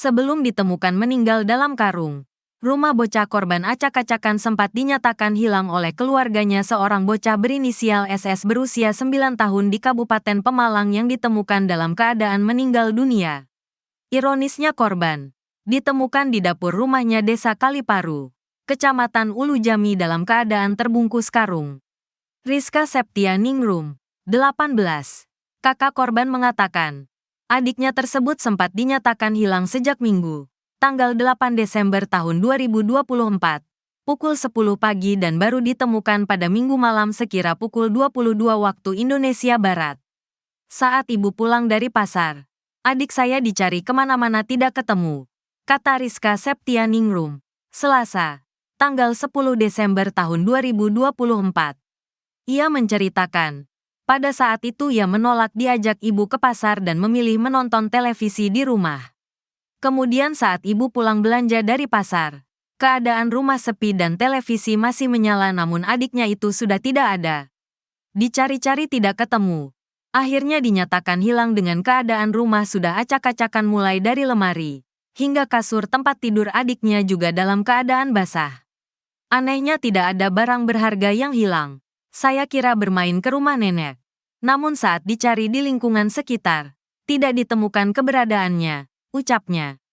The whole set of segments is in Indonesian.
Sebelum ditemukan meninggal dalam karung, rumah bocah korban acak-acakan sempat dinyatakan hilang oleh keluarganya seorang bocah berinisial SS berusia 9 tahun di Kabupaten Pemalang yang ditemukan dalam keadaan meninggal dunia. Ironisnya korban ditemukan di dapur rumahnya Desa Kaliparu, Kecamatan Ulu Jami dalam keadaan terbungkus karung. Rizka Septianingrum, 18, kakak korban mengatakan, adiknya tersebut sempat dinyatakan hilang sejak Minggu, tanggal 8 Desember tahun 2024, pukul 10 pagi dan baru ditemukan pada Minggu malam sekira pukul 22 waktu Indonesia Barat. Saat ibu pulang dari pasar, adik saya dicari kemana-mana tidak ketemu, kata Rizka Septianingrum, Selasa, tanggal 10 Desember tahun 2024. Ia menceritakan, pada saat itu ia menolak diajak ibu ke pasar dan memilih menonton televisi di rumah. Kemudian saat ibu pulang belanja dari pasar, keadaan rumah sepi dan televisi masih menyala namun adiknya itu sudah tidak ada. Dicari-cari tidak ketemu. Akhirnya dinyatakan hilang dengan keadaan rumah sudah acak-acakan mulai dari lemari, hingga kasur tempat tidur adiknya juga dalam keadaan basah. Anehnya tidak ada barang berharga yang hilang. Saya kira bermain ke rumah nenek. Namun saat dicari di lingkungan sekitar, tidak ditemukan keberadaannya, ucapnya.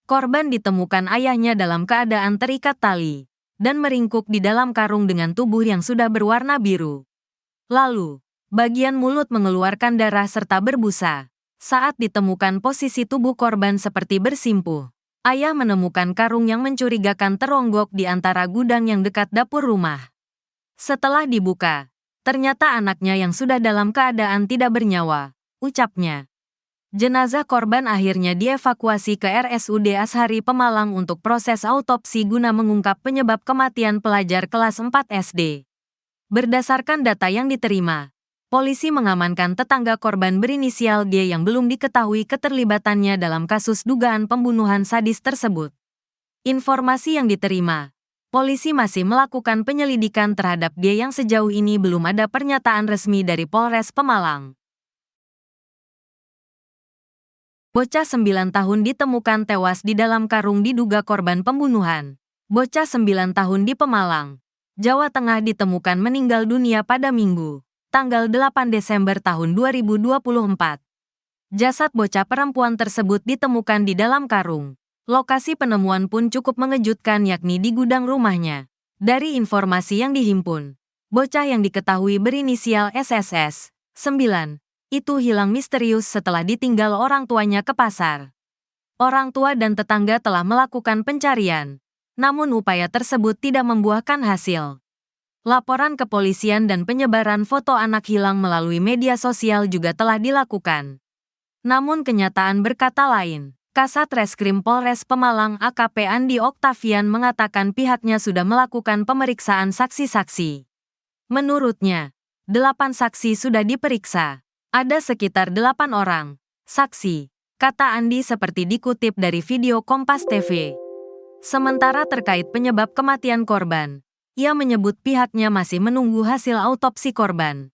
Korban ditemukan ayahnya dalam keadaan terikat tali, dan meringkuk di dalam karung dengan tubuh yang sudah berwarna biru. Lalu, bagian mulut mengeluarkan darah serta berbusa. Saat ditemukan posisi tubuh korban seperti bersimpuh, ayah menemukan karung yang mencurigakan teronggok di antara gudang yang dekat dapur rumah. Setelah dibuka, ternyata anaknya yang sudah dalam keadaan tidak bernyawa, ucapnya. Jenazah korban akhirnya dievakuasi ke RSUD Ashari Pemalang untuk proses autopsi guna mengungkap penyebab kematian pelajar kelas 4 SD. Berdasarkan data yang diterima, polisi mengamankan tetangga korban berinisial G yang belum diketahui keterlibatannya dalam kasus dugaan pembunuhan sadis tersebut. Informasi yang diterima, polisi masih melakukan penyelidikan terhadap G yang sejauh ini belum ada pernyataan resmi dari Polres Pemalang. Bocah 9 tahun ditemukan tewas di dalam karung diduga korban pembunuhan. Bocah 9 tahun di Pemalang, Jawa Tengah ditemukan meninggal dunia pada Minggu, tanggal 8 Desember tahun 2024. Jasad bocah perempuan tersebut ditemukan di dalam karung. Lokasi penemuan pun cukup mengejutkan yakni di gudang rumahnya. Dari informasi yang dihimpun, bocah yang diketahui berinisial SSS, 9, itu hilang misterius setelah ditinggal orang tuanya ke pasar. Orang tua dan tetangga telah melakukan pencarian, namun upaya tersebut tidak membuahkan hasil. Laporan kepolisian dan penyebaran foto anak hilang melalui media sosial juga telah dilakukan. Namun kenyataan berkata lain. Kasat Reskrim Polres Pemalang AKP Andi Oktavian mengatakan pihaknya sudah melakukan pemeriksaan saksi-saksi. Menurutnya, 8 saksi sudah diperiksa. Ada sekitar 8 orang saksi, kata Andi seperti dikutip dari video Kompas TV. Sementara terkait penyebab kematian korban, ia menyebut pihaknya masih menunggu hasil autopsi korban.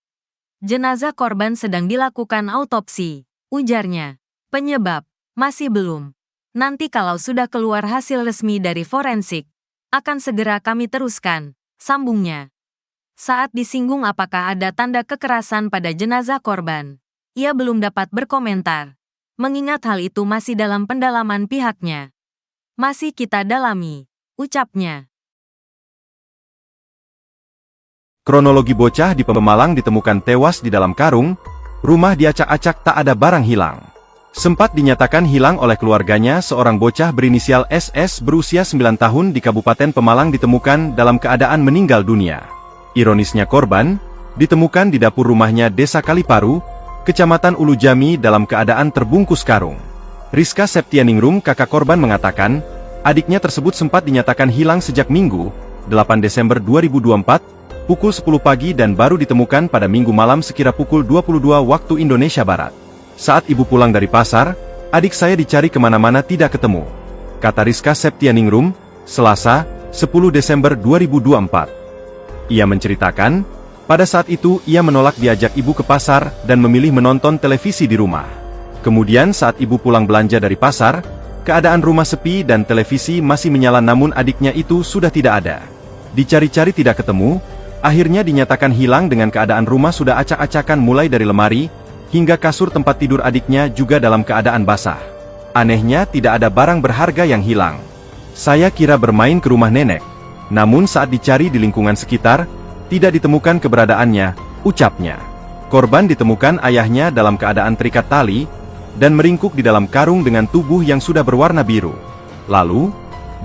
Jenazah korban sedang dilakukan autopsi, ujarnya. Penyebab masih belum. Nanti kalau sudah keluar hasil resmi dari forensik, akan segera kami teruskan, sambungnya. Saat disinggung apakah ada tanda kekerasan pada jenazah korban, ia belum dapat berkomentar, mengingat hal itu masih dalam pendalaman pihaknya. Masih kita dalami, ucapnya. Kronologi bocah di Pemalang ditemukan tewas di dalam karung, rumah diacak-acak tak ada barang hilang. Sempat dinyatakan hilang oleh keluarganya seorang bocah berinisial SS berusia 9 tahun di Kabupaten Pemalang ditemukan dalam keadaan meninggal dunia. Ironisnya korban ditemukan di dapur rumahnya Desa Kaliparu, Kecamatan Ulu Jami dalam keadaan terbungkus karung. Rizka Septianingrum, kakak korban mengatakan, adiknya tersebut sempat dinyatakan hilang sejak Minggu, 8 Desember 2024, pukul 10 pagi dan baru ditemukan pada Minggu malam sekira pukul 22 waktu Indonesia Barat. Saat ibu pulang dari pasar, adik saya dicari kemana-mana tidak ketemu, kata Rizka Septianingrum, Selasa, 10 Desember 2024. Ia menceritakan, pada saat itu ia menolak diajak ibu ke pasar dan memilih menonton televisi di rumah. Kemudian saat ibu pulang belanja dari pasar, Keadaan rumah sepi dan televisi masih menyala namun adiknya itu sudah tidak ada. Dicari-cari tidak ketemu, akhirnya dinyatakan hilang dengan keadaan rumah sudah acak-acakan mulai dari lemari, hingga kasur tempat tidur adiknya juga dalam keadaan basah. Anehnya tidak ada barang berharga yang hilang. Saya kira bermain ke rumah nenek. Namun saat dicari di lingkungan sekitar, tidak ditemukan keberadaannya, ucapnya. Korban ditemukan ayahnya dalam keadaan terikat tali, dan meringkuk di dalam karung dengan tubuh yang sudah berwarna biru. Lalu,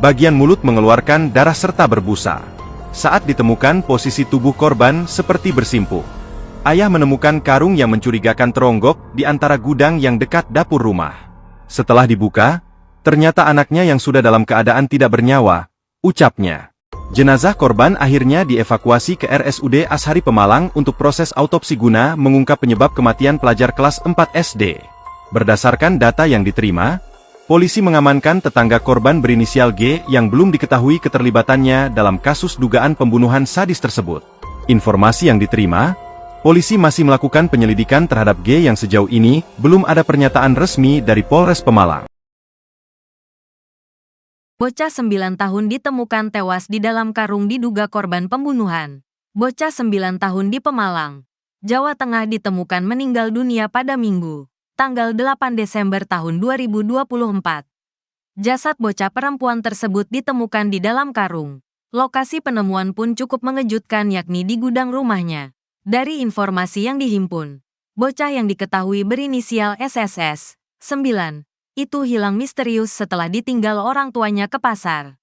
bagian mulut mengeluarkan darah serta berbusa. Saat ditemukan posisi tubuh korban seperti bersimpuh. Ayah menemukan karung yang mencurigakan teronggok di antara gudang yang dekat dapur rumah. Setelah dibuka, ternyata anaknya yang sudah dalam keadaan tidak bernyawa, ucapnya. Jenazah korban akhirnya dievakuasi ke RSUD Ashari Pemalang untuk proses autopsi guna mengungkap penyebab kematian pelajar kelas 4 SD. Berdasarkan data yang diterima, polisi mengamankan tetangga korban berinisial G yang belum diketahui keterlibatannya dalam kasus dugaan pembunuhan sadis tersebut. Informasi yang diterima, polisi masih melakukan penyelidikan terhadap G yang sejauh ini belum ada pernyataan resmi dari Polres Pemalang. Bocah 9 tahun ditemukan tewas di dalam karung diduga korban pembunuhan. Bocah 9 tahun di Pemalang, Jawa Tengah ditemukan meninggal dunia pada Minggu, tanggal 8 Desember tahun 2024. Jasad bocah perempuan tersebut ditemukan di dalam karung. Lokasi penemuan pun cukup mengejutkan yakni di gudang rumahnya. Dari informasi yang dihimpun, bocah yang diketahui berinisial SSS, 9, itu hilang misterius setelah ditinggal orang tuanya ke pasar.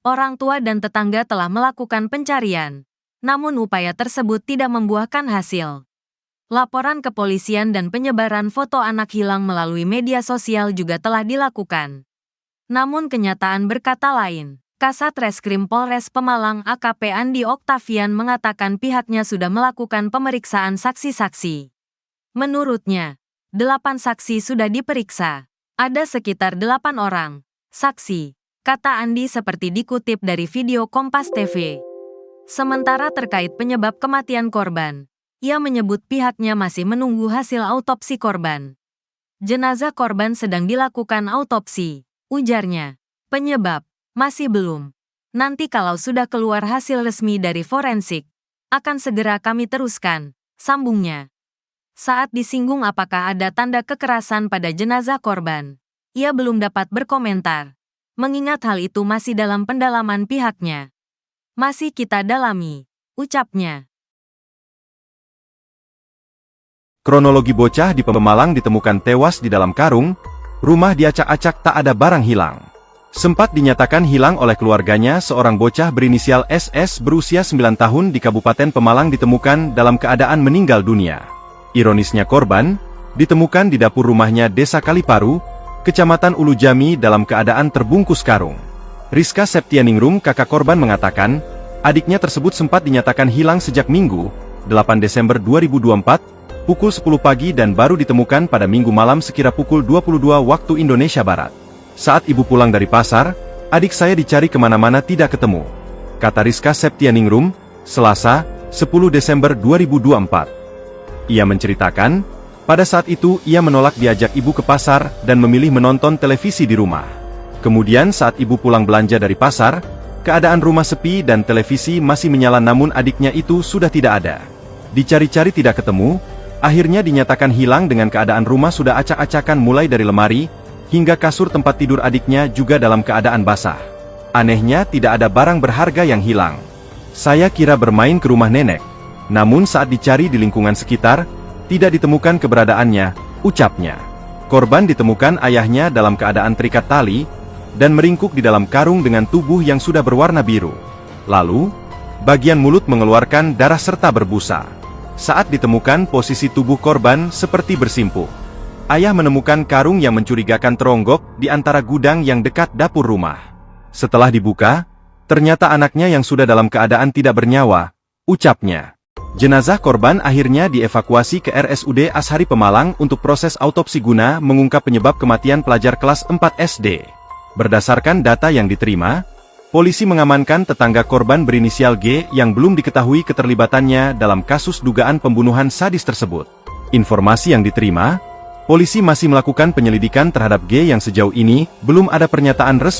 Orang tua dan tetangga telah melakukan pencarian, namun upaya tersebut tidak membuahkan hasil. Laporan kepolisian dan penyebaran foto anak hilang melalui media sosial juga telah dilakukan. Namun kenyataan berkata lain. Kasat Reskrim Polres Pemalang AKP Andi Oktavian mengatakan pihaknya sudah melakukan pemeriksaan saksi-saksi. Menurutnya, 8 saksi sudah diperiksa. Ada sekitar 8 orang saksi, kata Andi seperti dikutip dari video Kompas TV. Sementara terkait penyebab kematian korban, ia menyebut pihaknya masih menunggu hasil autopsi korban. Jenazah korban sedang dilakukan autopsi, ujarnya. Penyebab masih belum. Nanti kalau sudah keluar hasil resmi dari forensik, akan segera kami teruskan, sambungnya. Saat disinggung apakah ada tanda kekerasan pada jenazah korban, ia belum dapat berkomentar, mengingat hal itu masih dalam pendalaman pihaknya. Masih kita dalami, ucapnya. Kronologi bocah di Pemalang ditemukan tewas di dalam karung, rumah diacak-acak tak ada barang hilang. Sempat dinyatakan hilang oleh keluarganya seorang bocah berinisial SS berusia 9 tahun di Kabupaten Pemalang ditemukan dalam keadaan meninggal dunia. Ironisnya korban, ditemukan di dapur rumahnya Desa Kaliparu, Kecamatan Ulu Jami dalam keadaan terbungkus karung. Rizka Septianingrum, kakak korban mengatakan, adiknya tersebut sempat dinyatakan hilang sejak Minggu, 8 Desember 2024, pukul 10 pagi dan baru ditemukan pada Minggu malam sekira pukul 22 waktu Indonesia Barat. Saat ibu pulang dari pasar, adik saya dicari kemana-mana tidak ketemu, kata Rizka Septianingrum, Selasa, 10 Desember 2024. Ia menceritakan, pada saat itu ia menolak diajak ibu ke pasar dan memilih menonton televisi di rumah. Kemudian saat ibu pulang belanja dari pasar, keadaan rumah sepi dan televisi masih menyala namun adiknya itu sudah tidak ada. Dicari-cari tidak ketemu, akhirnya dinyatakan hilang dengan keadaan rumah sudah acak-acakan mulai dari lemari, hingga kasur tempat tidur adiknya juga dalam keadaan basah. Anehnya tidak ada barang berharga yang hilang. Saya kira bermain ke rumah nenek. Namun saat dicari di lingkungan sekitar, tidak ditemukan keberadaannya, ucapnya. Korban ditemukan ayahnya dalam keadaan terikat tali, dan meringkuk di dalam karung dengan tubuh yang sudah berwarna biru. Lalu, bagian mulut mengeluarkan darah serta berbusa. Saat ditemukan posisi tubuh korban seperti bersimpuh. Ayah menemukan karung yang mencurigakan teronggok di antara gudang yang dekat dapur rumah. Setelah dibuka, ternyata anaknya yang sudah dalam keadaan tidak bernyawa, ucapnya. Jenazah korban akhirnya dievakuasi ke RSUD Ashari Pemalang untuk proses autopsi guna mengungkap penyebab kematian pelajar kelas 4 SD. Berdasarkan data yang diterima, polisi mengamankan tetangga korban berinisial G yang belum diketahui keterlibatannya dalam kasus dugaan pembunuhan sadis tersebut. Informasi yang diterima, Polisi masih melakukan penyelidikan terhadap G yang sejauh ini belum ada pernyataan resmi